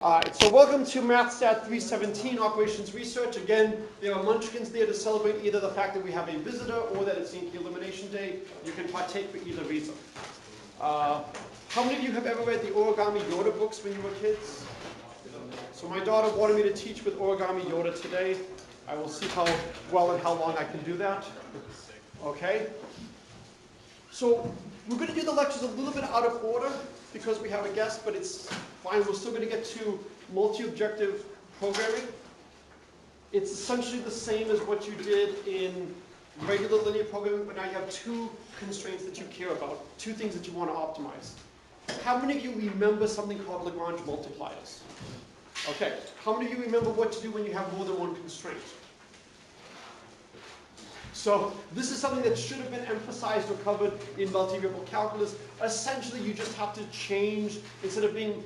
Alright, so welcome to Math317 Operations Research. Again, there are munchkins there to celebrate either the fact that we have a visitor or that it's Yankee Elimination Day. You can partake for either reason. How many of you have ever read the Origami Yoda books when you were kids? So my daughter wanted me to teach with Origami Yoda today. I will see how well and how long I can do that. Okay? So we're going to do the lectures a little bit out of order because we have a guest, but it's fine. We're still going to get to multi-objective programming. It's essentially the same as what you did in regular linear programming, but now you have two constraints that you care about, two things that you want to optimize. How many of you remember something called Lagrange multipliers? Okay. How many of you remember what to do when you have more than one constraint? So this is something that should have been emphasized or covered in multivariable calculus. Essentially, you just have to change, instead of being,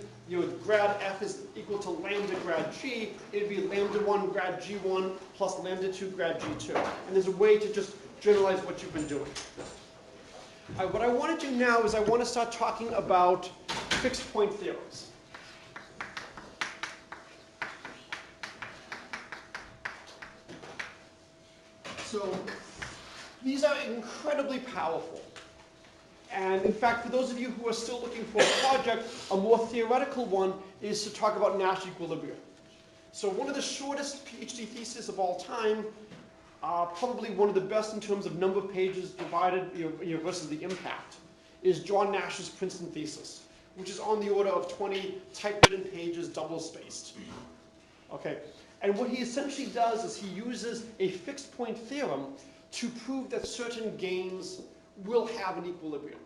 grad f is equal to lambda grad g, it'd be lambda 1 grad g1 plus lambda 2 grad g2. And there's a way to just generalize what you've been doing. What I want to do now is I want to start talking about fixed point theorems. So these are incredibly powerful. And in fact, for those of you who are still looking for a project, a more theoretical one is to talk about Nash equilibrium. So one of the shortest PhD theses of all time, probably one of the best in terms of number of pages divided versus the impact, is John Nash's Princeton thesis, which is on the order of 20 typewritten pages, double-spaced. Okay. And what he essentially does is he uses a fixed point theorem to prove that certain games will have an equilibrium,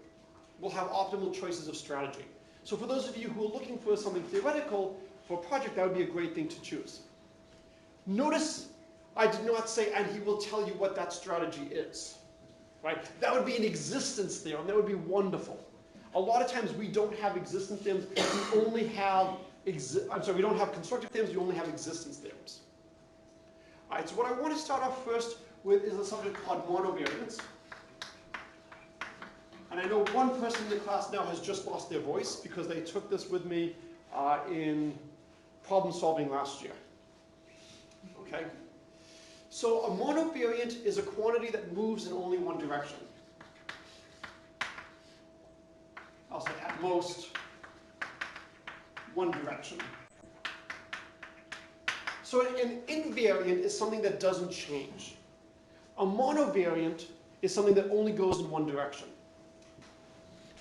will have optimal choices of strategy. So for those of you who are looking for something theoretical for a project, that would be a great thing to choose. Notice I did not say, and he will tell you what that strategy is. Right? That would be an existence theorem. That would be wonderful. A lot of times we don't have existence theorems. We only have we don't have constructive theorems, we only have existence theorems. All right, so what I want to start off first with is a subject called monovariants. And I know one person in the class now has just lost their voice because they took this with me in problem solving last year. Okay? So a monovariant is a quantity that moves in only one direction. I'll say at most one direction. So an invariant is something that doesn't change. A monovariant is something that only goes in one direction.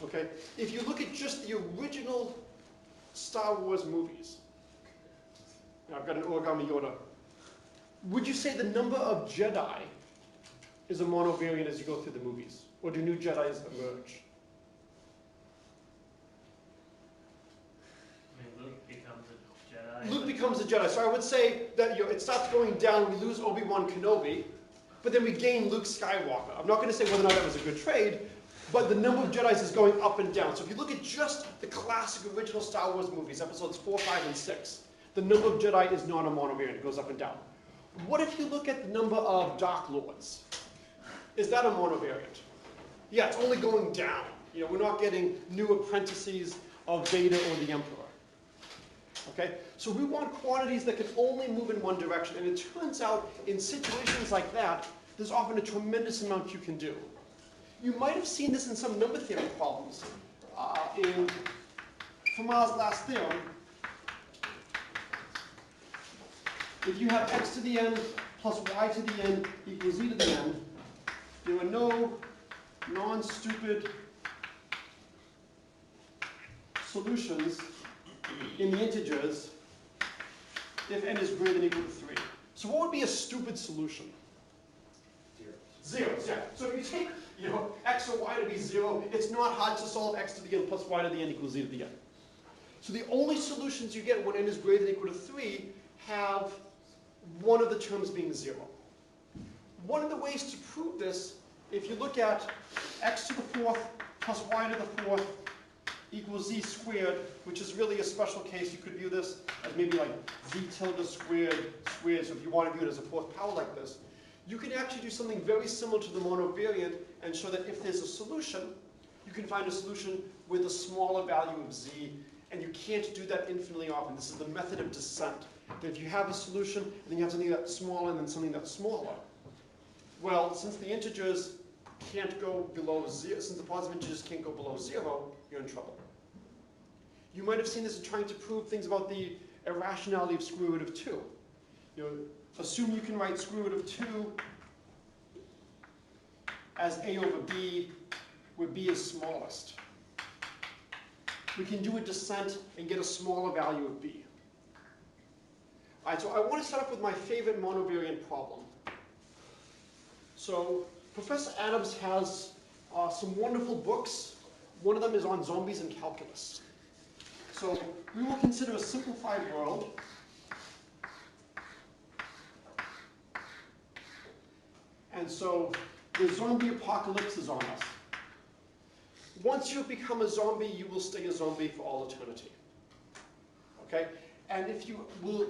Okay? If you look at just the original Star Wars movies, now I've got an Origami Yoda, would you say the number of Jedi is a monovariant as you go through the movies? Or do new Jedis emerge? Luke becomes a Jedi. So I would say that it starts going down, we lose Obi-Wan Kenobi, but then we gain Luke Skywalker. I'm not going to say whether or not that was a good trade, but the number of Jedis is going up and down. So if you look at just the classic original Star Wars movies, episodes 4, 5, and 6, the number of Jedi is not a monovariant. It goes up and down. What if you look at the number of Dark Lords? Is that a monovariant? Yeah, it's only going down. We're not getting new apprentices of Vader or the Emperor. Okay? So we want quantities that can only move in one direction. And it turns out, in situations like that, there's often a tremendous amount you can do. You might have seen this in some number theory problems. In Fermat's last theorem, if you have x to the n plus y to the n equals z to the n, there are no non-stupid solutions in the integers if n is greater than or equal to 3. So what would be a stupid solution? Zeros, yeah. So if you take x or y to be 0, it's not hard to solve x to the n plus y to the n equals z to the n. So the only solutions you get when n is greater than or equal to 3 have one of the terms being 0. One of the ways to prove this, if you look at x to the 4th plus y to the 4th equals z squared, which is really a special case. You could view this as maybe like z tilde squared. So if you want to view it as a fourth power like this, you can actually do something very similar to the monovariant and show that if there's a solution, you can find a solution with a smaller value of z And you can't do that infinitely often. This is the method of descent. That if you have a solution, and then you have something that's smaller and then something that's smaller. Well, since the integers can't go below 0, since the positive integers can't go below 0, you're in trouble. You might have seen this in trying to prove things about the irrationality of square root of 2. You know, assume you can write square root of 2 as a over b, where b is smallest. We can do a descent and get a smaller value of b. All right, so I want to start off with my favorite monovariant problem. So Professor Adams has some wonderful books. One of them is on zombies and calculus. So we will consider a simplified world. And so the zombie apocalypse is on us. Once you become a zombie, you will stay a zombie for all eternity. Okay? And if you will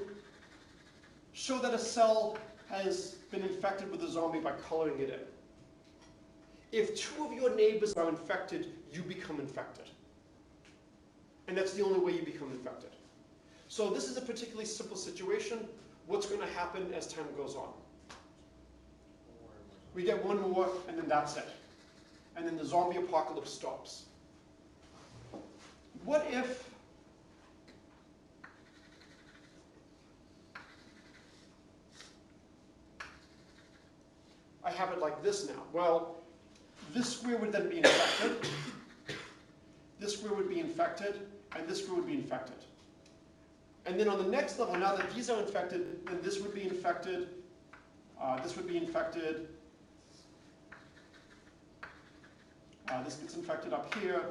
show that a cell has been infected with a zombie by coloring it in. If 2 of your neighbors are infected, you become infected. And that's the only way you become infected. So this is a particularly simple situation. What's going to happen as time goes on? We get one more, and then that's it. And then the zombie apocalypse stops. What if I have it like this now? Well, this square would then be infected, this square would be infected, and this square would be infected. And then on the next level, now that these are infected, then this would be infected, this would be infected, this gets infected up here.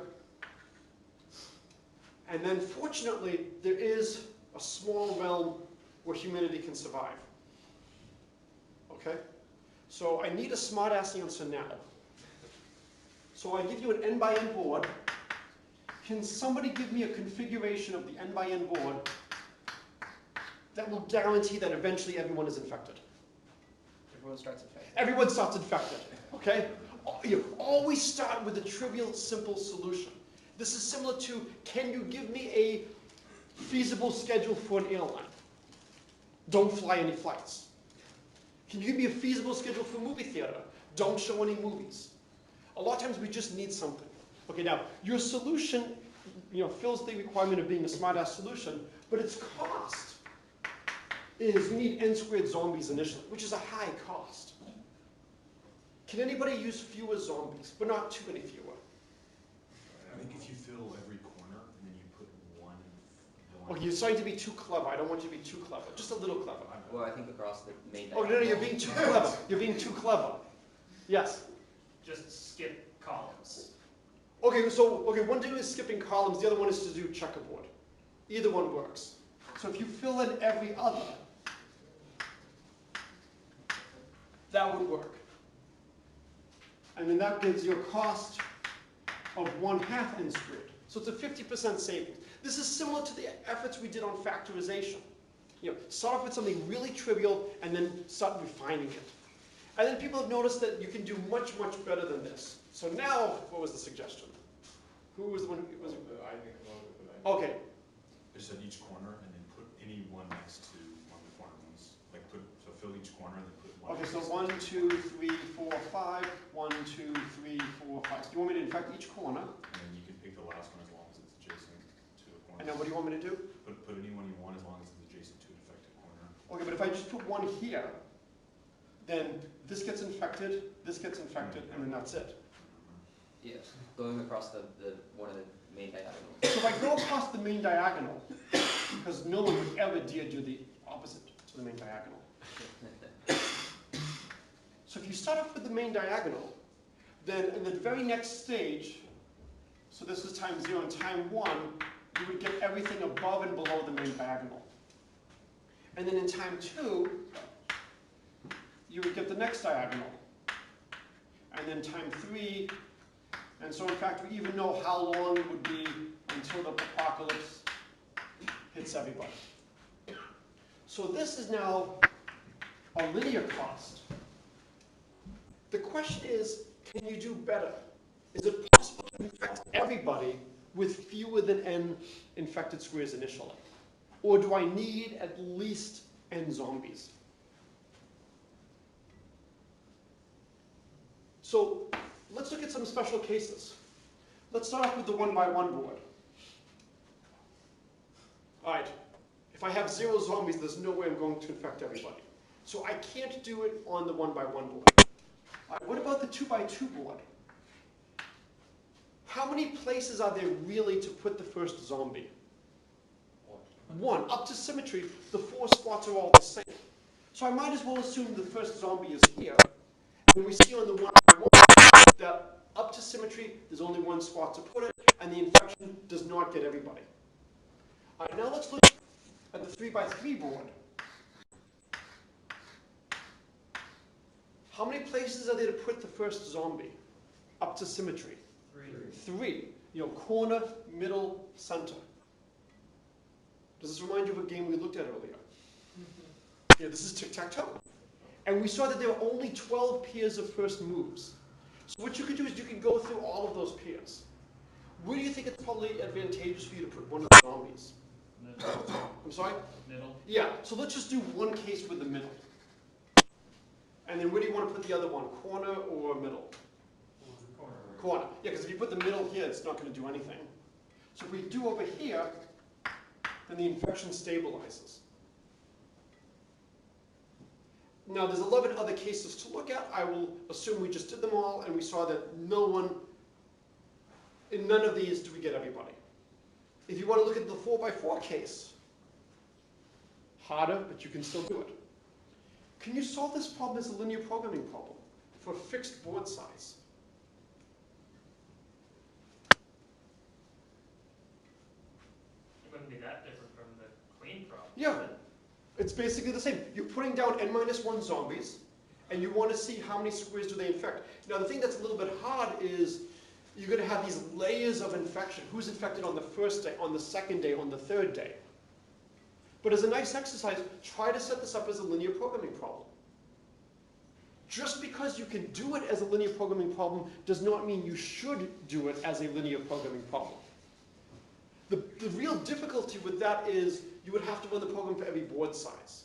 And then fortunately, there is a small realm where humanity can survive. Okay? So I need a smart-ass answer now. So I give you an n by n board. Can somebody give me a configuration of the n by n board that will guarantee that eventually everyone is infected? Everyone starts infected. Everyone starts infected. Okay? You always start with a trivial, simple solution. This is similar to, can you give me a feasible schedule for an airline? Don't fly any flights. Can you give me a feasible schedule for a movie theater? Don't show any movies. A lot of times we just need something. Okay, now, your solution, fills the requirement of being a smart-ass solution, but its cost is you need n squared zombies initially, which is a high cost. Can anybody use fewer zombies, but not too many fewer? I think if you fill every corner and then you put one. Okay, you're starting to be too clever. I don't want you to be too clever. Just a little clever. Well, I think across the main Oh, no, you're being too clever. You're being too clever. Yes? Just skip columns. Okay, one thing is skipping columns. The other one is to do checkerboard. Either one works. So if you fill in every other, that would work. And then that gives you a cost of 1/2 n squared. So it's a 50% savings. This is similar to the efforts we did on factorization. Start off with something really trivial and then start refining it. And then people have noticed that you can do much, much better than this. So now, what was the suggestion? Who was the one who was? I think Okay. I just said each corner and then put any one next to one of the corner ones. So fill each corner and then put one. Okay, so 1, 2, 3, 4, 5. 1, 2, 3, 4, 5. So do you want me to infect each corner? And then you can pick the last one as long as it's adjacent to the corner. And then what do you want me to do? Put any one you want as long as it's adjacent to an affected corner. Okay, but if I just put one here, then this gets infected, and then that's it. Yes, going across the one of the main diagonals. So if I go across the main diagonal, because no one would ever dare do the opposite to the main diagonal. So if you start off with the main diagonal, then in the very next stage, so this is time 0 and time 1, you would get everything above and below the main diagonal. And then in time 2, you would get the next diagonal. And then time 3, and so in fact we even know how long it would be until the apocalypse hits everybody. So this is now a linear cost. The question is, can you do better? Is it possible to infect everybody with fewer than n infected squares initially? Or do I need at least n zombies? So let's look at some special cases. Let's start off with the 1x1 board. All right, if I have 0 zombies, there's no way I'm going to infect everybody. So I can't do it on the 1x1 board. All right, what about the 2x2 board? How many places are there really to put the first zombie? One. Up to symmetry, the 4 spots are all the same. So I might as well assume the first zombie is here. And we see on the 1x1 that up to symmetry, there's only 1 spot to put it, and the infection does not get everybody. All right, now let's look at the 3x3 board. How many places are there to put the first zombie up to symmetry? 3. You know, corner, middle, center. Does this remind you of a game we looked at earlier? Yeah, this is tic-tac-toe. And we saw that there are only 12 pairs of first moves. So what you could do is you can go through all of those pairs. Where do you think it's probably advantageous for you to put one of the zombies? Middle. I'm sorry? Middle. Yeah, so let's just do one case with the middle. And then where do you want to put the other one? Corner or middle? Corner. Yeah, because if you put the middle here, it's not going to do anything. So if we do over here, then the infection stabilizes. Now, there's 11 other cases to look at. I will assume we just did them all, and we saw that in none of these do we get everybody. If you want to look at the 4x4 case, harder, but you can still do it. Can you solve this problem as a linear programming problem for fixed board size? It wouldn't be that different from the clean problem. Yeah, it's basically the same. You're putting down n-1 zombies, and you want to see how many squares do they infect. Now, the thing that's a little bit hard is you're going to have these layers of infection. Who's infected on the first day, on the second day, on the third day? But as a nice exercise, try to set this up as a linear programming problem. Just because you can do it as a linear programming problem does not mean you should do it as a linear programming problem. The real difficulty with that is you would have to run the program for every board size.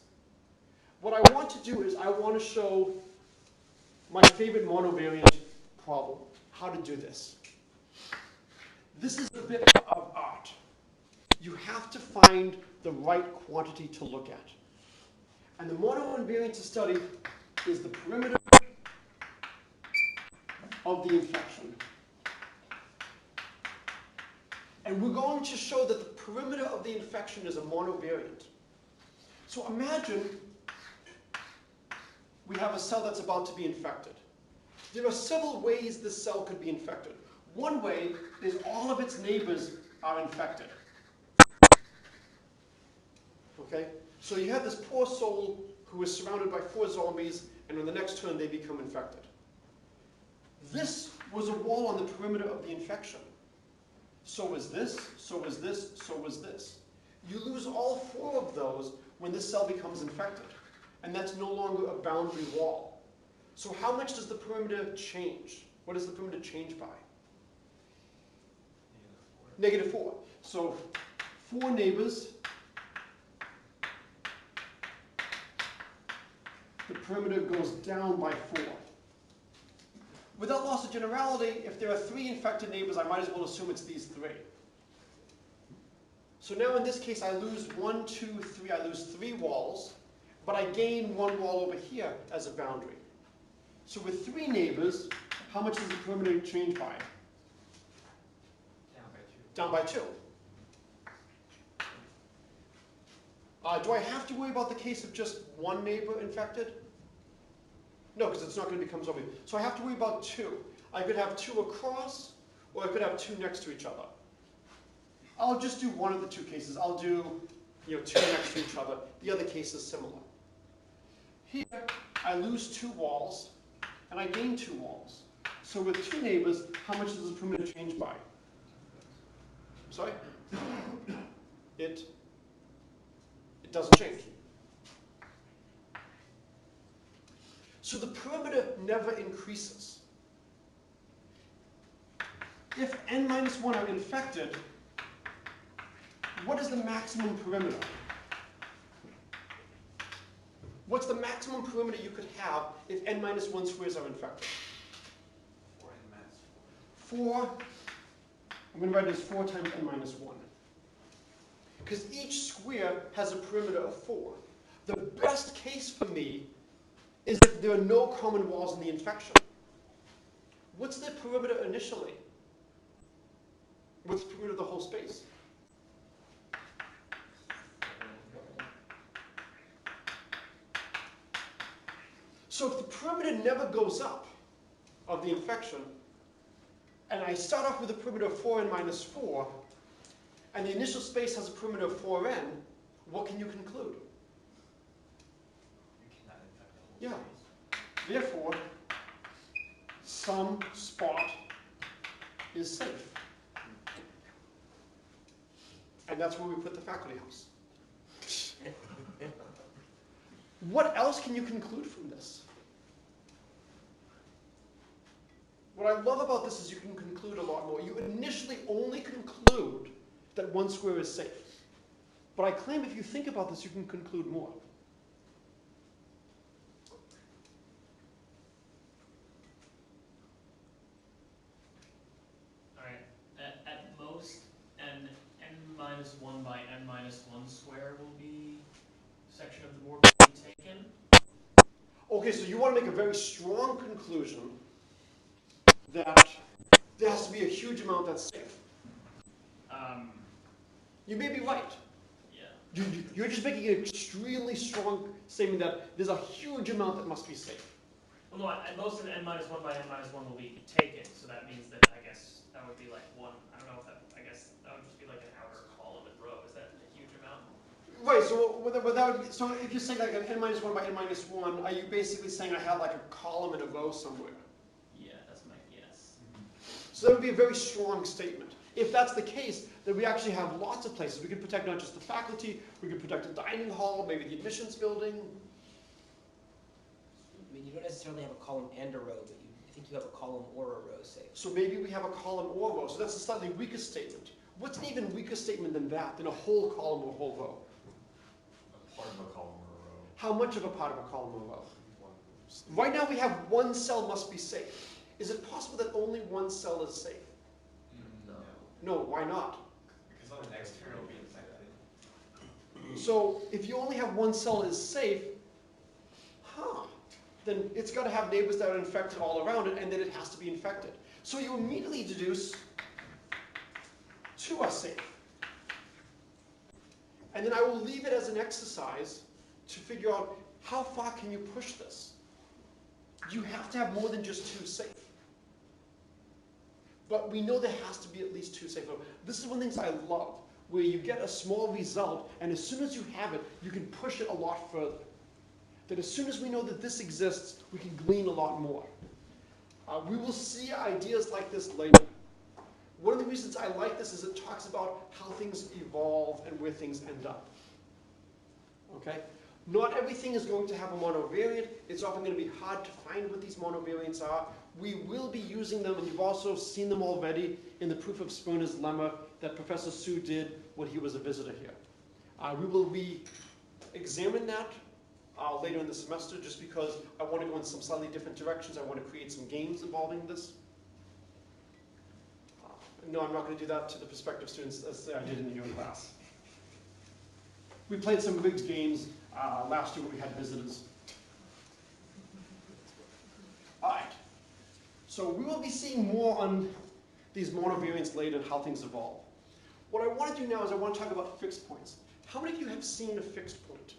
What I want to do is I want to show my favorite monovariant problem, how to do this. This is a bit of art. You have to find the right quantity to look at. And the monovariant to study is the perimeter of the infection. And we're going to show that the perimeter of the infection is a monovariant. So imagine we have a cell that's about to be infected. There are several ways this cell could be infected. One way is all of its neighbors are infected. Okay? So you have this poor soul who is surrounded by 4 zombies, and on the next turn they become infected. This was a wall on the perimeter of the infection. So is this, so is this, so is this. You lose all 4 of those when this cell becomes infected. And that's no longer a boundary wall. So how much does the perimeter change? What does the perimeter change by? -4. So 4 neighbors. The perimeter goes down by 4. Without loss of generality, if there are 3 infected neighbors, I might as well assume it's these 3. So now in this case, I lose 1, 2, 3. I lose 3 walls, but I gain 1 wall over here as a boundary. So with 3 neighbors, how much does the perimeter change by? Down by 2. Do I have to worry about the case of just 1 neighbor infected? No, because it's not going to become zombie. So I have to worry about 2. I could have 2 across, or I could have 2 next to each other. I'll just do one of the 2 cases. I'll do 2 next to each other. The other case is similar. Here, I lose 2 walls, and I gain 2 walls. So with 2 neighbors, how much does the perimeter change by? Sorry? It doesn't change. So the perimeter never increases. if n minus 1 are infected, what is the maximum perimeter? What's the maximum perimeter you could have if n minus 1 squares are infected? 4, I'm going to write it as 4 times n minus 1. Because each square has a perimeter of 4. The best case for me is if there are no common walls in the infection. What's the perimeter initially? What's the perimeter of the whole space? So if the perimeter never goes up of the infection, and I start off with a perimeter of 4n minus 4, and the initial space has a perimeter of 4n, what can you conclude? You cannot infect the whole Yeah. Therefore, some spot is safe. And that's where we put the faculty house. What else can you conclude from this? What I love about this is you can conclude a lot more. You initially only conclude that one square is safe. But I claim if you think about this, you can conclude more. Alright, at most, n minus 1 by n minus 1 square will be section of the board will be taken. Okay, so you want to make a very strong conclusion that there has to be a huge amount that's safe. You may be right. Yeah. You're just making an extremely strong statement that there's a huge amount that must be safe. Well, no, at most of n minus 1 by n minus 1 will be taken, so that means that I guess that would be like one, I don't know if that, I guess that would just be like an outer column and row. Is that a huge amount? Right, so if you're saying like an n minus 1 by n minus 1, are you basically saying I have like a column and a row somewhere? Yeah, that's my guess. So that would be a very strong statement. If that's the case, then we actually have lots of places. We could protect not just the faculty, we could protect the dining hall, maybe the admissions building. I mean, you don't necessarily have a column and a row, but I think you have a column or a row safe. So maybe we have a column or row. So that's a slightly weaker statement. What's an even weaker statement than that, than a whole column or a whole row? A part of a column or a row. How much of a part of a column or a row? One. Right now we have one cell must be safe. Is it possible that only one cell is safe? No. No, why not? Because of an external will be infected. So if you only have one cell is safe, then it's got to have neighbors that are infected all around it, and then it has to be infected. So you immediately deduce 2 are safe. And then I will leave it as an exercise to figure out how far can you push this. You have to have more than just 2 safe. But we know there has to be at least 2 safe. This is one of the things I love, where you get a small result, and as soon as you have it, you can push it a lot further. That as soon as we know that this exists, we can glean a lot more. We will see ideas like this later. One of the reasons I like this is it talks about how things evolve and where things end up. Okay? Not everything is going to have a monovariant. It's often going to be hard to find what these monovariants are. We will be using them, and you've also seen them already in the proof of Spooner's lemma that Professor Su did when he was a visitor here. We will be examining that later in the semester, just because I want to go in some slightly different directions. I want to create some games involving this. No, I'm not going to do that to the prospective students as I did in your class. We played some rigged games last year when we had visitors. All right. So we will be seeing more on these monovariants later and how things evolve. What I want to do now is I want to talk about fixed points. How many of you have seen a fixed point?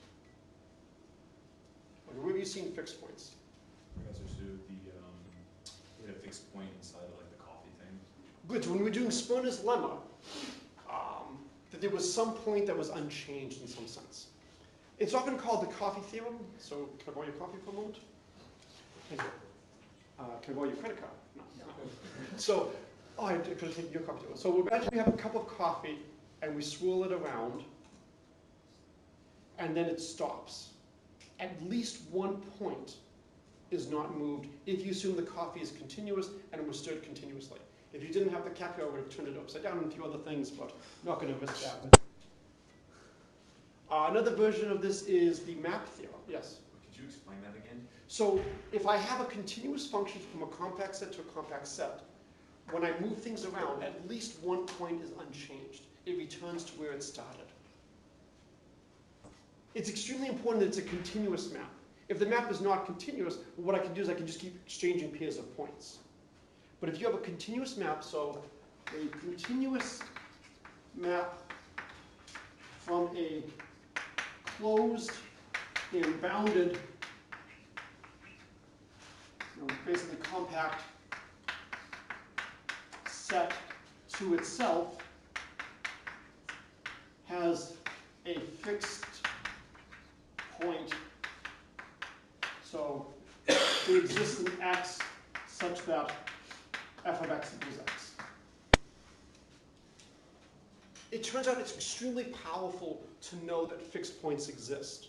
Where have you seen fixed points? Professor Su, we had a fixed point inside of like the coffee thing. Good. So when we were doing Spooner's lemma, that there was some point that was unchanged in some sense. It's often called the coffee theorem. So can I borrow your coffee for a moment? Thank you. Can I borrow your credit card? No. So, I could have taken your coffee too. So imagine we have a cup of coffee and we swirl it around, and then it stops. At least one point is not moved if you assume the coffee is continuous and it was stirred continuously. If you didn't have the cap here, I would have turned it upside down and a few other things, but I'm not going to risk that. Another version of this is the map theorem. Yes? Could you explain that again? So if I have a continuous function from a compact set to a compact set, when I move things around, at least one point is unchanged. It returns to where it started. It's extremely important that it's a continuous map. If the map is not continuous, what I can do is I can just keep exchanging pairs of points. But if you have a continuous map, so a continuous map from a closed and bounded, basically compact set to itself has a fixed point. So it exists in X such that f of x equals x. It turns out it's extremely powerful to know that fixed points exist.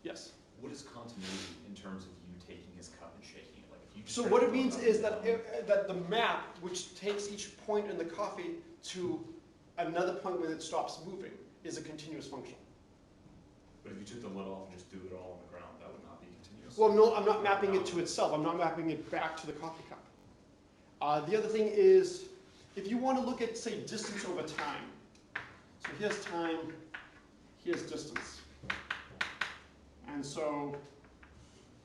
Yes? What is continuity in terms of you taking his cup and shaking it? Like if you just So tried what to it throw means up is and that, down- that the map, which takes each point in the coffee to another point where it stops moving, is a continuous function. But if you took the lid off and just threw it all on the ground, that would not be continuous. Well, no, I'm not mapping it to itself. I'm not mapping it back to the coffee cup. The other thing is, if you want to look at, say, distance over time. So here's time, here's distance. And so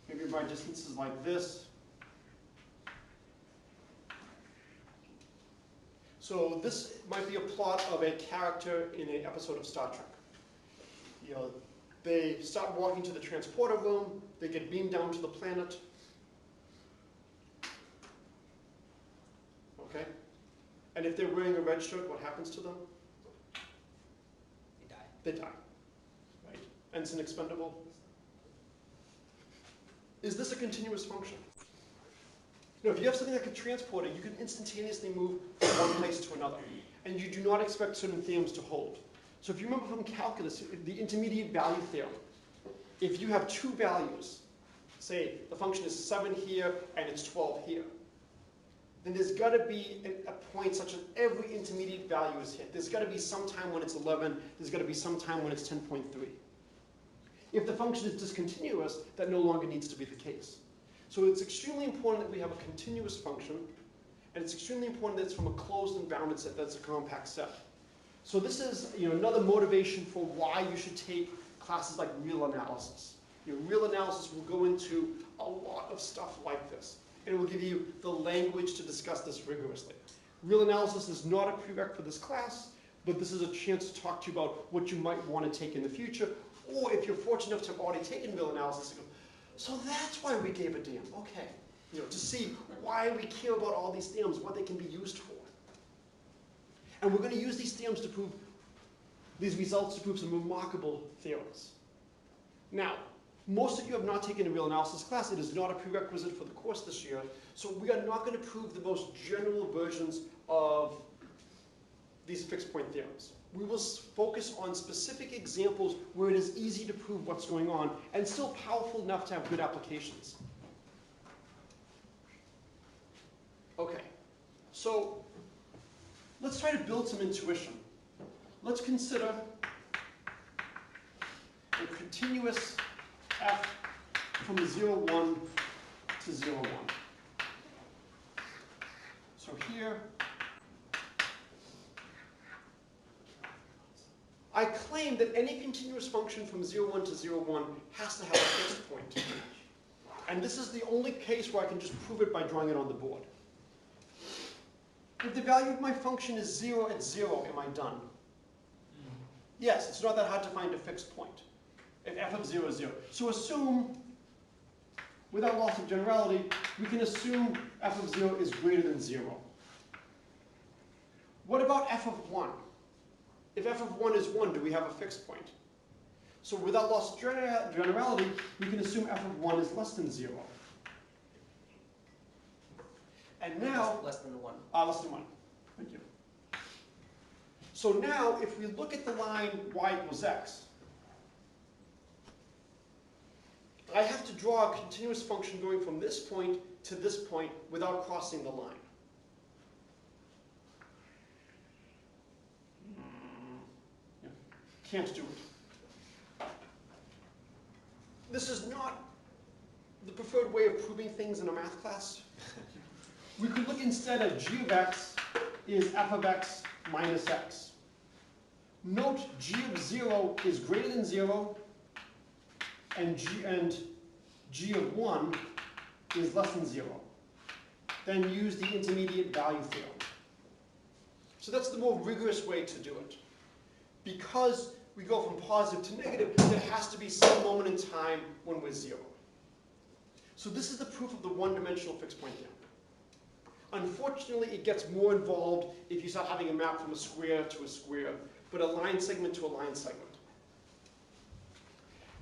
maybe my distance is like this. So this might be a plot of a character in an episode of Star Trek. You know, they start walking to the transporter room, they get beamed down to the planet. Okay? And if they're wearing a red shirt, what happens to them? They die. They die. Right? Ensign expendable. Is this a continuous function? No, if you have something that can transport it, you can instantaneously move from one place to another. And you do not expect certain theorems to hold. So if you remember from calculus, the intermediate value theorem, if you have two values, say the function is 7 here and it's 12 here, then there's got to be a point such that every intermediate value is hit. There's got to be some time when it's 11, there's got to be some time when it's 10.3. If the function is discontinuous, that no longer needs to be the case. So it's extremely important that we have a continuous function, and it's extremely important that it's from a closed and bounded set that's a compact set. So this is another motivation for why you should take classes like real analysis. Real analysis will go into a lot of stuff like this, and it will give you the language to discuss this rigorously. Real analysis is not a prereq for this class, but this is a chance to talk to you about what you might want to take in the future, or if you're fortunate enough to have already taken real analysis, you go, so that's why we gave a damn. Okay, to see why we care about all these theorems, what they can be used for. And we're going to use these theorems to prove, these results to prove some remarkable theorems. Now, most of you have not taken a real analysis class. It is not a prerequisite for the course this year. So we are not going to prove the most general versions of these fixed point theorems. We will focus on specific examples where it is easy to prove what's going on and still powerful enough to have good applications. Okay, so let's try to build some intuition. Let's consider a continuous f from 0, 1 to 0, 1. So here, I claim that any continuous function from 0, 1 to 0, 1 has to have a fixed point. And this is the only case where I can just prove it by drawing it on the board. If the value of my function is 0 at 0, am I done? Yes, it's not that hard to find a fixed point. If f of 0 is 0. So assume, without loss of generality, we can assume f of 0 is greater than 0. What about f of 1? If f of 1 is 1, do we have a fixed point? So without loss of generality, we can assume f of 1 is less than 0. And now, Less than 1. less than 1. Thank you. So now, if we look at the line y equals x, I have to draw a continuous function going from this point to this point without crossing the line. can't do it. This is not the preferred way of proving things in a math class. We could look instead at g of x is f of x minus x. Note g of 0 is greater than 0, and g of 1 is less than 0. Then use the intermediate value theorem. So that's the more rigorous way to do it. Because we go from positive to negative, there has to be some moment in time when we're 0. So this is the proof of the one-dimensional fixed point theorem. Unfortunately, it gets more involved if you start having a map from a square to a square, but a line segment to a line segment.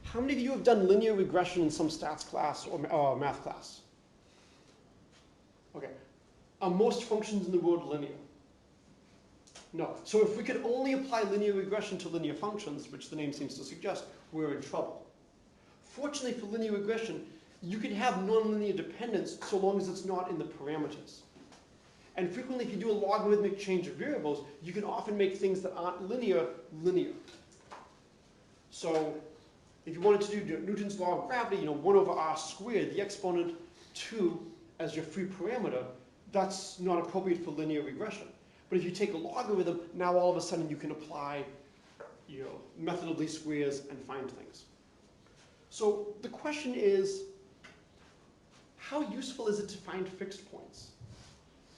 How many of you have done linear regression in some stats class or math class? Okay. Are most functions in the world linear? No. So if we could only apply linear regression to linear functions, which the name seems to suggest, we're in trouble. Fortunately for linear regression, you can have nonlinear dependence so long as it's not in the parameters. And frequently, if you do a logarithmic change of variables, you can often make things that aren't linear, linear. So if you wanted to do Newton's law of gravity, 1 over r squared, the exponent 2 as your free parameter, that's not appropriate for linear regression. But if you take a logarithm, now all of a sudden you can apply method of least squares and find things. So the question is, how useful is it to find fixed points?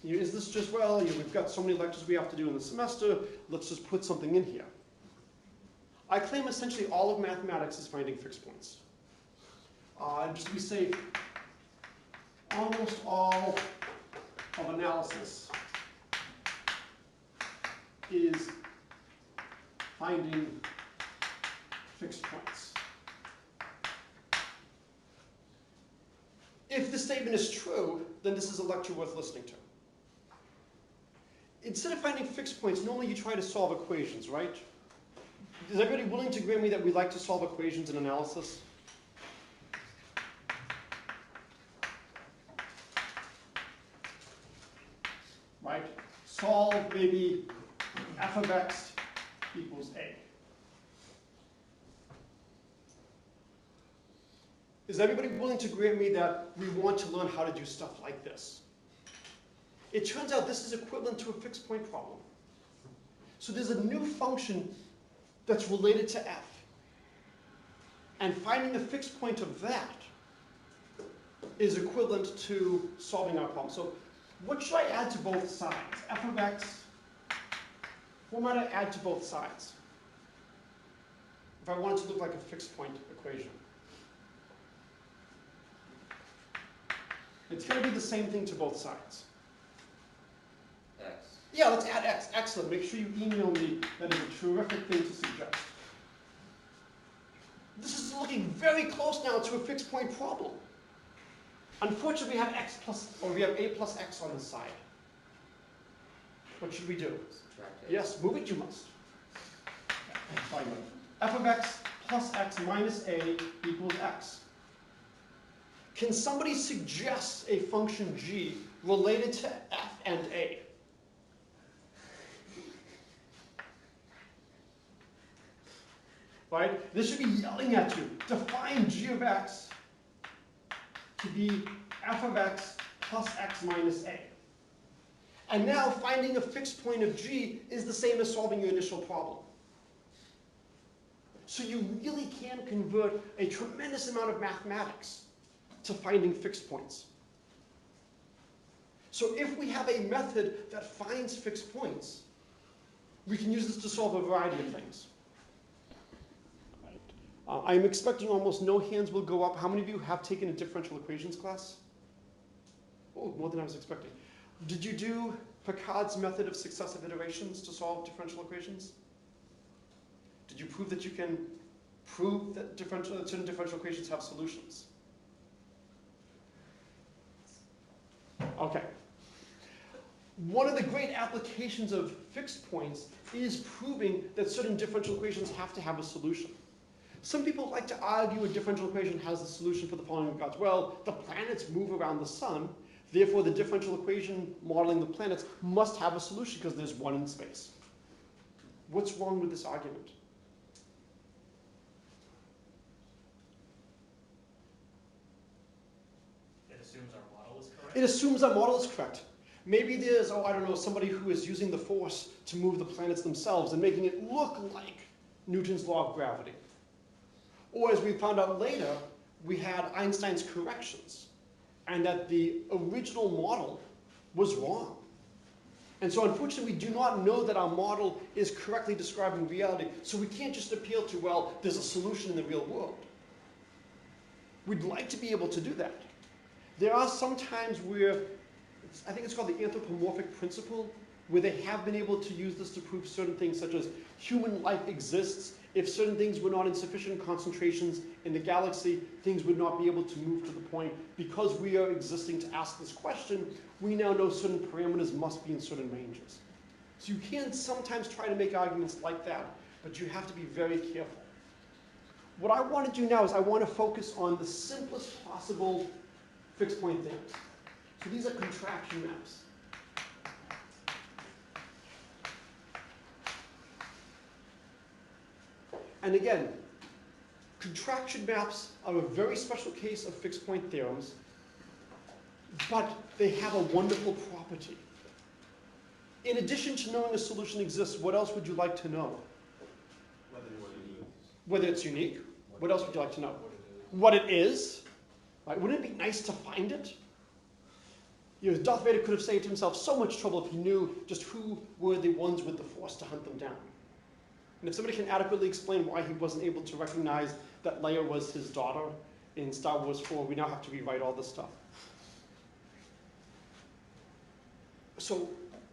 Is this just, well, we've got so many lectures we have to do in the semester, let's just put something in here. I claim essentially all of mathematics is finding fixed points. Just to be safe, almost all of analysis is finding fixed points. If this statement is true, then this is a lecture worth listening to. Instead of finding fixed points, normally you try to solve equations, right? Is everybody willing to agree with me that we like to solve equations in analysis? Right? Solve maybe f of x equals a. Is everybody willing to agree with me that we want to learn how to do stuff like this? It turns out this is equivalent to a fixed point problem. So there's a new function that's related to f. And finding the fixed point of that is equivalent to solving our problem. So what should I add to both sides? F of x, what might I add to both sides? If I want it to look like a fixed point equation. It's going to be the same thing to both sides. X. Yeah, let's add x. Excellent. Make sure you email me. That is a terrific thing to suggest. This is looking very close now to a fixed point problem. Unfortunately, we have a plus x on the side. What should we do? Subtract it. Yes, move it you must. Fine. F of x plus x minus a equals x. Can somebody suggest a function g related to f and a? Right? This should be yelling at you. Define g of x to be f of x plus x minus a. And now finding a fixed point of g is the same as solving your initial problem. So you really can convert a tremendous amount of mathematics to finding fixed points. So if we have a method that finds fixed points, we can use this to solve a variety of things. I'm expecting almost no hands will go up. How many of you have taken a differential equations class? Oh, more than I was expecting. Did you do Picard's method of successive iterations to solve differential equations? Did you prove that you can prove that certain differential equations have solutions? Okay. One of the great applications of fixed points is proving that certain differential equations have to have a solution. Some people like to argue a differential equation has a solution for the following regards. Well, the planets move around the sun, therefore the differential equation modeling the planets must have a solution because there's one in space. What's wrong with this argument? assumes our model is correct? It assumes our model is correct. Maybe there's, oh, I don't know, somebody who is using the force to move the planets themselves and making it look like Newton's law of gravity. Or as we found out later, we had Einstein's corrections, and that the original model was wrong. And so unfortunately, we do not know that our model is correctly describing reality, so we can't just appeal to, well, there's a solution in the real world. We'd like to be able to do that. There are some times where, I think it's called the anthropomorphic principle, where they have been able to use this to prove certain things, such as human life exists. If certain things were not in sufficient concentrations in the galaxy, things would not be able to move to the point. Because we are existing to ask this question, we now know certain parameters must be in certain ranges. So you can sometimes try to make arguments like that, but you have to be very careful. What I want to do now is I want to focus on the simplest possible fixed point theorems. So these are contraction maps. And again, contraction maps are a very special case of fixed point theorems, but they have a wonderful property. In addition to knowing a solution exists, what else would you like to know? Whether it's unique. What else would you like to know? What it is. Right? Wouldn't it be nice to find it? You know, Darth Vader could have saved himself so much trouble if he knew just who were the ones with the Force to hunt them down. And if somebody can adequately explain why he wasn't able to recognize that Leia was his daughter in Star Wars 4, we now have to rewrite all this stuff. So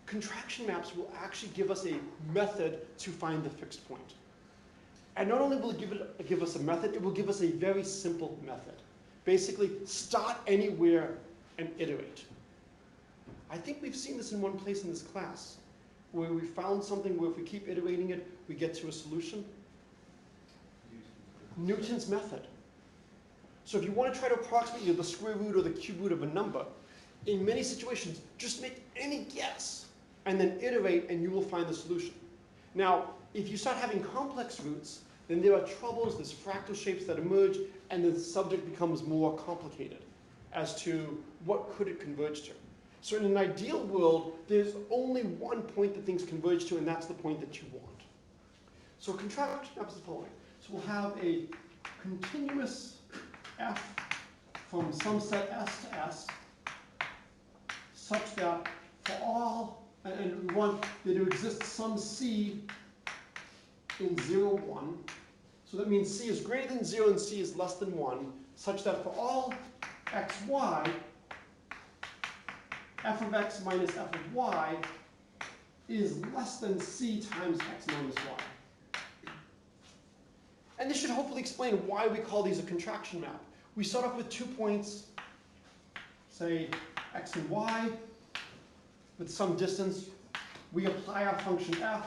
contraction maps will actually give us a method to find the fixed point. And not only will it give us a method, it will give us a very simple method. Basically, start anywhere and iterate. I think we've seen this in one place in this class, where we found something where if we keep iterating it, we get to a solution. Newton's method. So if you want to try to approximate the square root or the cube root of a number, in many situations, just make any guess and then iterate and you will find the solution. Now, if you start having complex roots, then there are troubles, there's fractal shapes that emerge, and the subject becomes more complicated as to what could it converge to. So in an ideal world, there's only one point that things converge to, and that's the point that you want. So contraction maps is the following. So we'll have a continuous f from some set S to S, such that for all, and we want there to exist some c in 0, 1. So that means c is greater than 0 and c is less than 1, such that for all x, y, f of x minus f of y is less than c times x minus y. And this should hopefully explain why we call these a contraction map. We start off with 2 points, say x and y, with some distance. We apply our function f,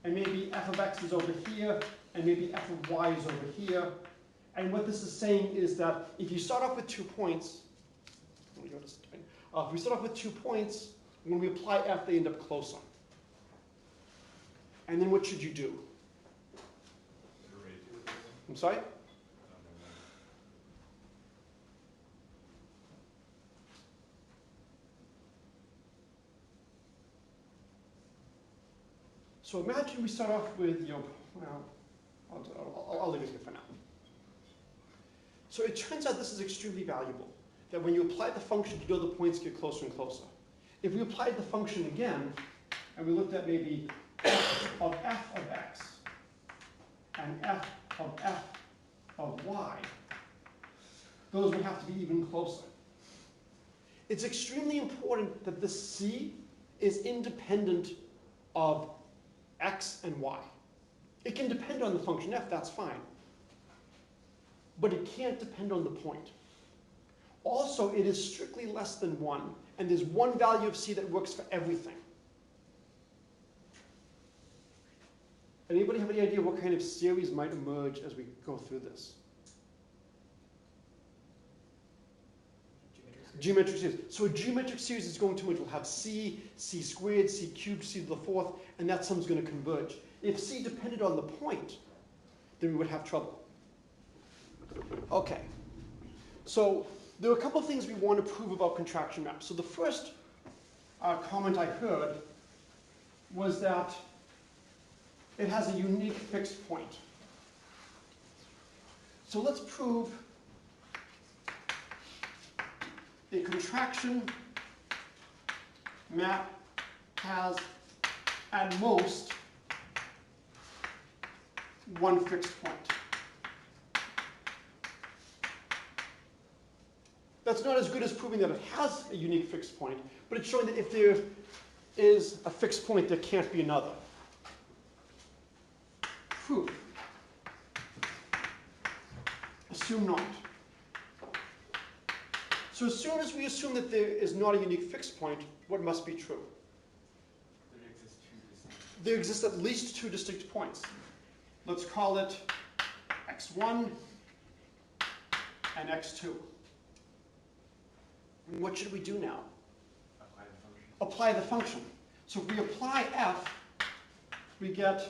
and maybe f of x is over here, and maybe f of y is over here. And what this is saying is that if you start off with 2 points, if we start off with 2 points, when we apply f, they end up closer. And then what should you do? I'm sorry? So imagine we start off with, well, I'll leave it here for now. So it turns out this is extremely valuable, that when you apply the function, you know the points get closer and closer. If we applied the function again, and we looked at maybe f of x and f of y, those would have to be even closer. It's extremely important that this c is independent of x and y. It can depend on the function f, that's fine. But it can't depend on the point. Also, it is strictly less than 1, and there's one value of c that works for everything. Anybody have any idea what kind of series might emerge as we go through this? Geometric series. So a geometric series is going to emerge. We'll have c, c squared, c cubed, c to the 4th, and that sum's going to converge. If c depended on the point, then we would have trouble. Okay. So there are a couple of things we want to prove about contraction maps. So the first comment I heard was that it has a unique fixed point. So let's prove a contraction map has at most one fixed point. That's not as good as proving that it has a unique fixed point, but it's showing that if there is a fixed point, there can't be another. Proof. Assume not. So as soon as we assume that there is not a unique fixed point, what must be true? There exist at least two distinct points. Let's call it x1 and x2. And what should we do now? Apply the function. So if we apply f, we get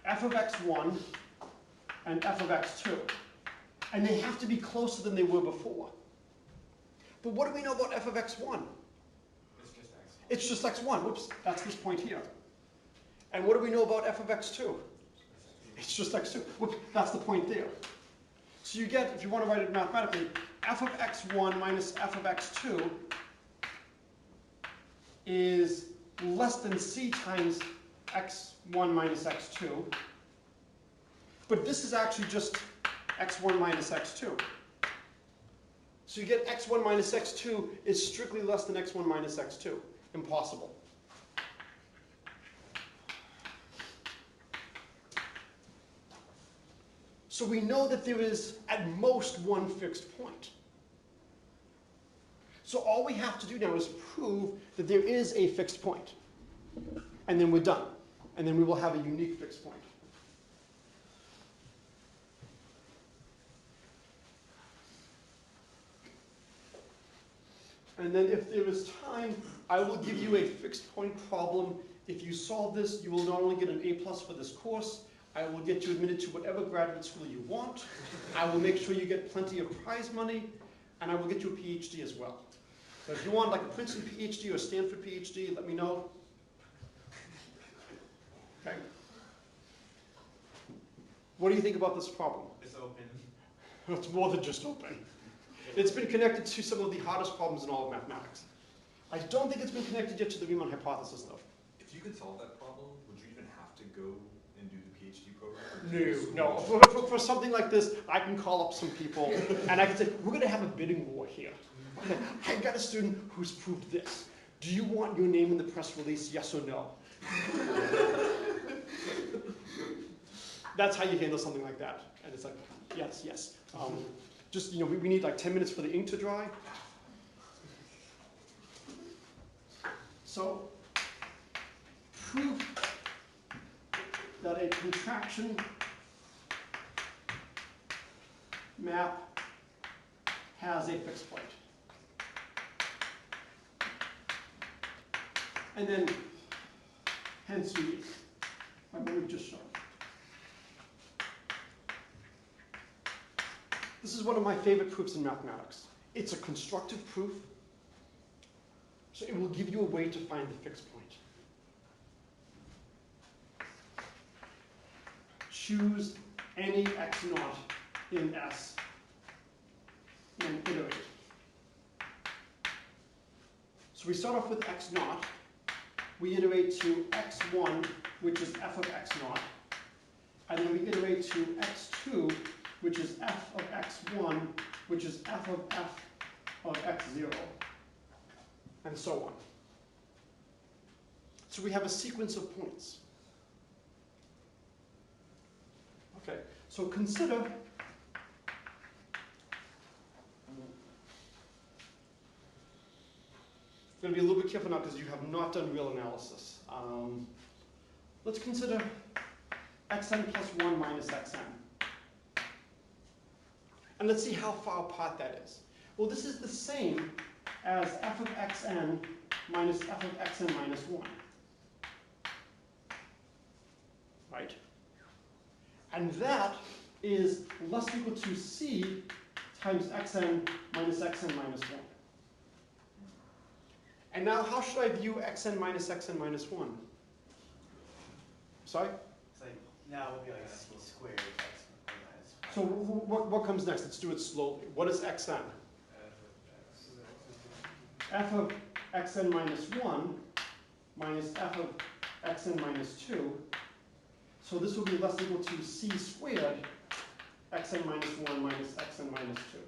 f of x1 and f of x2. And they have to be closer than they were before. But what do we know about f of x1? It's just x1. Whoops, that's this point here. And what do we know about f of x2? It's just x2. Whoops, that's the point there. So you get, if you want to write it mathematically, f of x1 minus f of x2 is less than c times x1 minus x2. But this is actually just x1 minus x2. So you get x1 minus x2 is strictly less than x1 minus x2. Impossible. So we know that there is at most one fixed point. So all we have to do now is prove that there is a fixed point. And then we're done. And then we will have a unique fixed point. And then if there is time, I will give you a fixed point problem. If you solve this, you will not only get an A+ for this course, I will get you admitted to whatever graduate school you want. I will make sure you get plenty of prize money, and I will get you a PhD as well. So if you want like a Princeton PhD or a Stanford PhD, let me know. Okay. What do you think about this problem? It's open. It's more than just open. It's been connected to some of the hardest problems in all of mathematics. I don't think it's been connected yet to the Riemann hypothesis, though. If you could solve that problem, would you even have to go and do the PhD program? No. For something like this, I can call up some people, and I can say, we're going to have a bidding war here. I've got a student who's proved this. Do you want your name in the press release, yes or no? That's how you handle something like that. And it's like, yes. Just, we need like 10 minutes for the ink to dry. So, prove that a contraction map has a fixed point. And then, hence unique, like what we've just shown. This is one of my favorite proofs in mathematics. It's a constructive proof, so it will give you a way to find the fixed point. Choose any x naught in S and iterate. So we start off with x naught. We iterate to x1, which is f of x naught. And then we iterate to x2, which is f of x1, which is f of x0, and so on. So we have a sequence of points. Okay, so consider I'm going to be a little bit careful now because you have not done real analysis. Let's consider xn plus 1 minus xn. And let's see how far apart that is. Well, this is the same as f of xn minus f of xn minus 1. Right? And that is less than or equal to c times xn minus xn minus 1. And now how should I view xn minus 1? Sorry? It's like, now it would be like c squared x minus. So what comes next? Let's do it slowly. What is xn? F of xn minus 1 minus f of xn minus 2. So this will be less than equal to c squared xn minus 1 minus xn minus 2.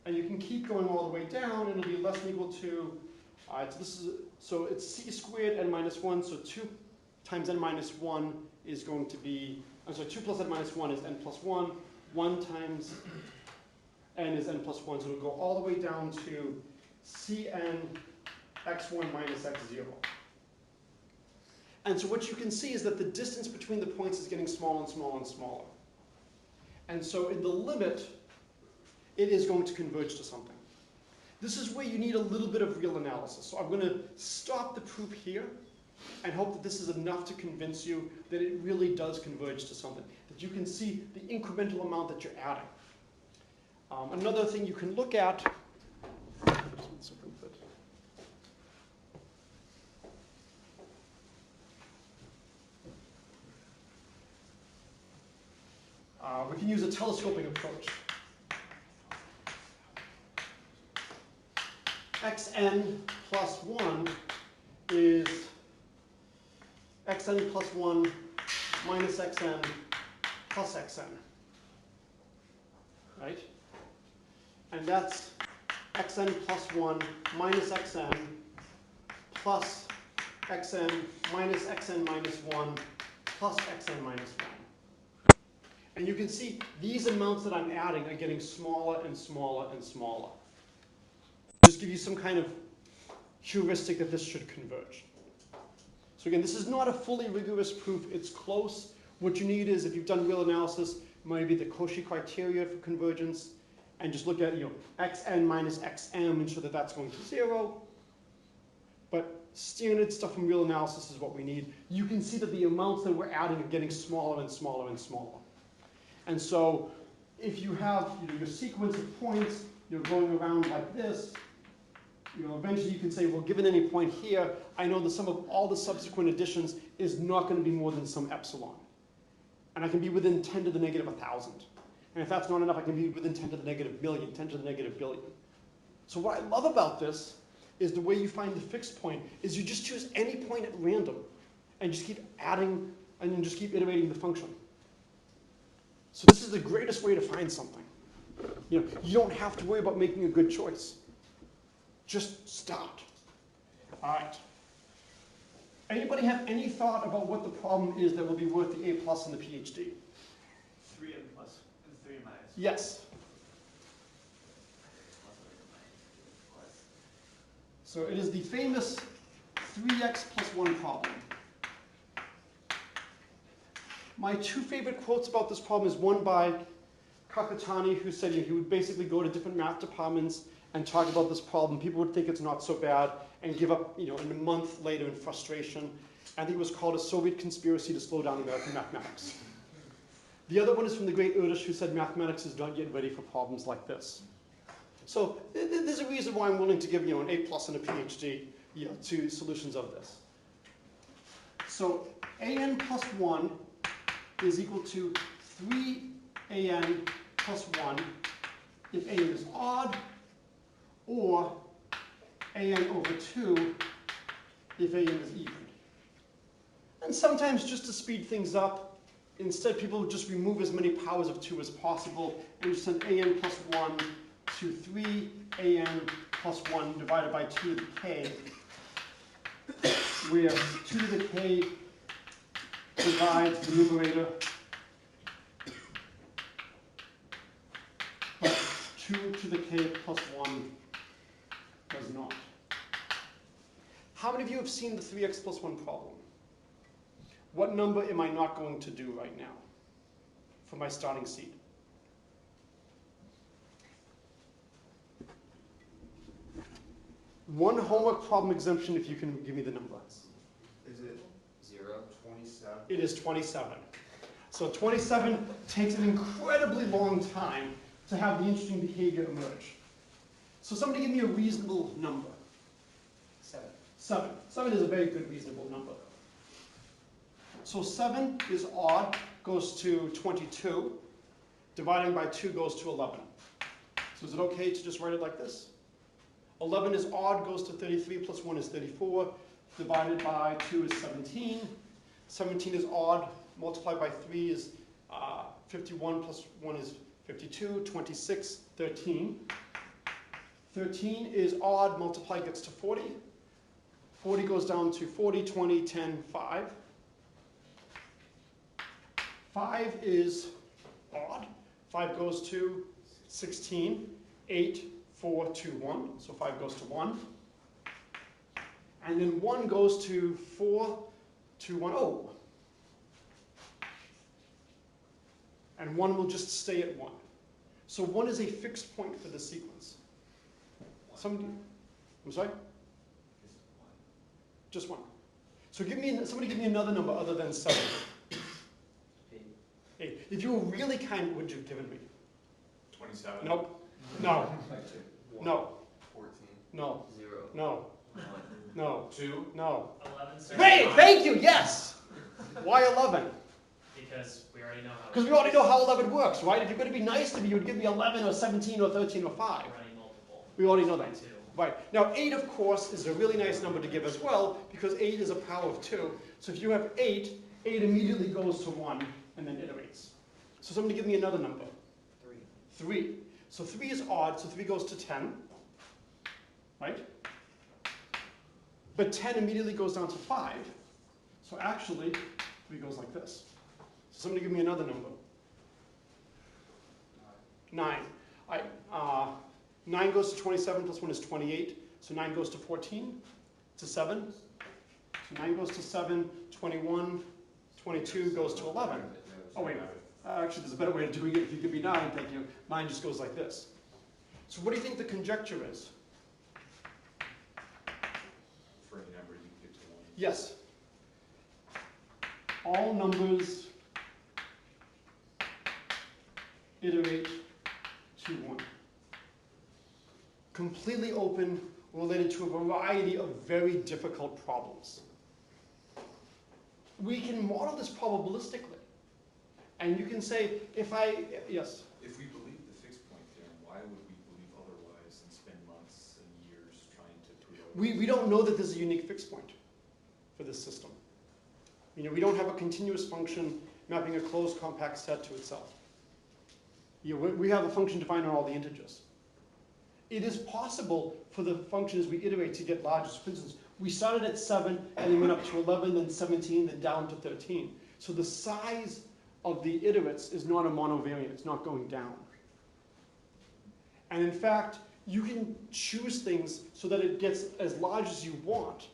And you can keep going all the way down, and it'll be less than equal to, so it's c squared n minus 1, so 2 times n minus 1 is going to be, I'm sorry, 2 plus n minus 1 is n plus 1, 1 times n is n plus 1, so it'll go all the way down to cn x1 minus x0. And so what you can see is that the distance between the points is getting smaller and smaller and smaller. And so in the limit, it is going to converge to something. This is where you need a little bit of real analysis. So I'm going to stop the proof here and hope that this is enough to convince you that it really does converge to something, that you can see the incremental amount that you're adding. Another thing you can look at, we can use a telescoping approach. Xn plus 1 is xn plus 1 minus xn plus xn, right? And that's xn plus 1 minus xn plus xn minus xn minus 1 plus xn minus 1. And you can see these amounts that I'm adding are getting smaller and smaller and smaller. Just give you some kind of heuristic that this should converge. So again, this is not a fully rigorous proof. It's close. What you need is, if you've done real analysis, maybe the Cauchy criteria for convergence, and just look at xn minus xm and show that that's going to 0. But standard stuff from real analysis is what we need. You can see that the amounts that we're adding are getting smaller and smaller and smaller. And so if you have your sequence of points going around like this, eventually you can say, well, given any point here, I know the sum of all the subsequent additions is not going to be more than some epsilon. And I can be within 10 to the negative 1,000. And if that's not enough, I can be within 10 to the negative million, 10 to the negative billion. So what I love about this is the way you find the fixed point is you just choose any point at random and just keep adding and then just keep iterating the function. So this is the greatest way to find something. You don't have to worry about making a good choice. Just start. All right. Anybody have any thought about what the problem is that will be worth the A plus and the PhD? 3n plus and 3 minus. Yes. So it is the famous 3x plus 1 problem. My two favorite quotes about this problem is one by Kakutani, who said he would basically go to different math departments and talk about this problem. People would think it's not so bad and give up, in a month later in frustration. I think it was called a Soviet conspiracy to slow down American mathematics. The other one is from the great Erdős, who said mathematics is not yet ready for problems like this. So there's a reason why I'm willing to give an A plus and a PhD to solutions of this. So an plus 1 is equal to 3an plus 1 if an is odd, or an over 2 if an is even. And sometimes, just to speed things up, instead people just remove as many powers of 2 as possible and just send an plus 1 to 3an plus 1 divided by 2 to the k, where 2 to the k divides the numerator, but 2 to the k plus 1 does not. How many of you have seen the 3x plus 1 problem? What number am I not going to do right now for my starting seed? One homework problem exemption if you can give me the number. Is it 0? 27? It is 27. So 27 takes an incredibly long time to have the interesting behavior emerge. So somebody give me a reasonable number. 7. 7. 7 is a very good reasonable number. So 7 is odd, goes to 22. Dividing by 2 goes to 11. So is it okay to just write it like this? 11 is odd, goes to 33, plus 1 is 34. Divided by 2 is 17. 17 is odd, multiplied by 3 is 51, plus 1 is 52. 26, 13. 13 is odd, multiplied gets to 40. 40 goes down to 40, 20, 10, 5. 5 is odd. 5 goes to 16. 8, 4, 2, 1. So 5 goes to 1. And then 1 goes to 4, 2, 1, 0. And 1 will just stay at 1. So 1 is a fixed point for the sequence. Somebody, I'm sorry? Just 1. So somebody give me another number other than 7. 8. If you were really kind, what would you have given me? 27. Nope. No. No. 14. No. 0. No. 1. No. 2. No. 11, sir. Hey, thank you, yes! Why 11? Because we already know how. Because we already know how 11 works, right? If you're going to be nice to me, you would give me 11 or 17 or 13 or 5. We're running multiple. We already know that. 2. Right. Now, 8, of course, is a really nice number to give as well, because 8 is a power of 2. So if you have 8, 8 immediately goes to 1 and then iterates. So somebody give me another number. 3. 3. So 3 is odd, so 3 goes to 10. Right? But 10 immediately goes down to 5. So actually, 3 goes like this. So somebody give me another number. 9. 9 goes to 27, plus 1 is 28. So 9 goes to 14, to 7. So 9 goes to 7, 21, 22 goes to 11. Oh, wait. Actually, there's a better way of doing it. If you give me 9, thank you. 9 just goes like this. So what do you think the conjecture is? For any number, you can get to 1. Yes. All numbers iterate to 1. Completely open, related to a variety of very difficult problems. We can model this probabilistically. And you can say, yes? If we believe the fixed point theorem, why would we believe otherwise and spend months and years trying to prove it? We don't know that there's a unique fixed point for this system. We don't have a continuous function mapping a closed compact set to itself. We have a function defined on all the integers. It is possible for the function as we iterate to get larger. So for instance, we started at 7 and then went up to 11, then 17, then down to 13. So the size of the iterates is not a monovariant, it's not going down. And in fact, you can choose things so that it gets as large as you want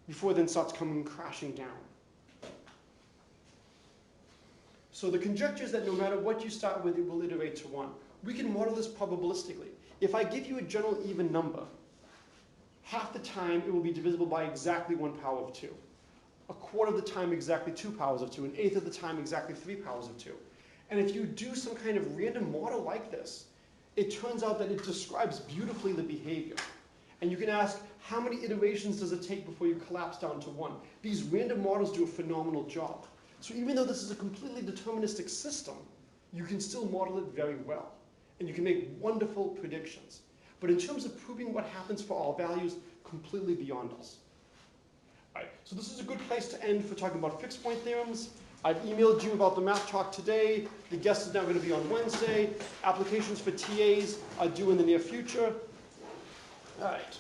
before it then starts coming crashing down. So the conjecture is that no matter what you start with, it will iterate to 1. We can model this probabilistically. If I give you a general even number, half the time it will be divisible by exactly 1 power of 2. A quarter of the time exactly 2 powers of 2. An eighth of the time exactly 3 powers of 2. And if you do some kind of random model like this, it turns out that it describes beautifully the behavior. And you can ask, how many iterations does it take before you collapse down to 1? These random models do a phenomenal job. So even though this is a completely deterministic system, you can still model it very well. And you can make wonderful predictions. But in terms of proving what happens for all values, completely beyond us. All right, so this is a good place to end for talking about fixed point theorems. I've emailed you about the math talk today. The guest is now going to be on Wednesday. Applications for TAs are due in the near future. All right.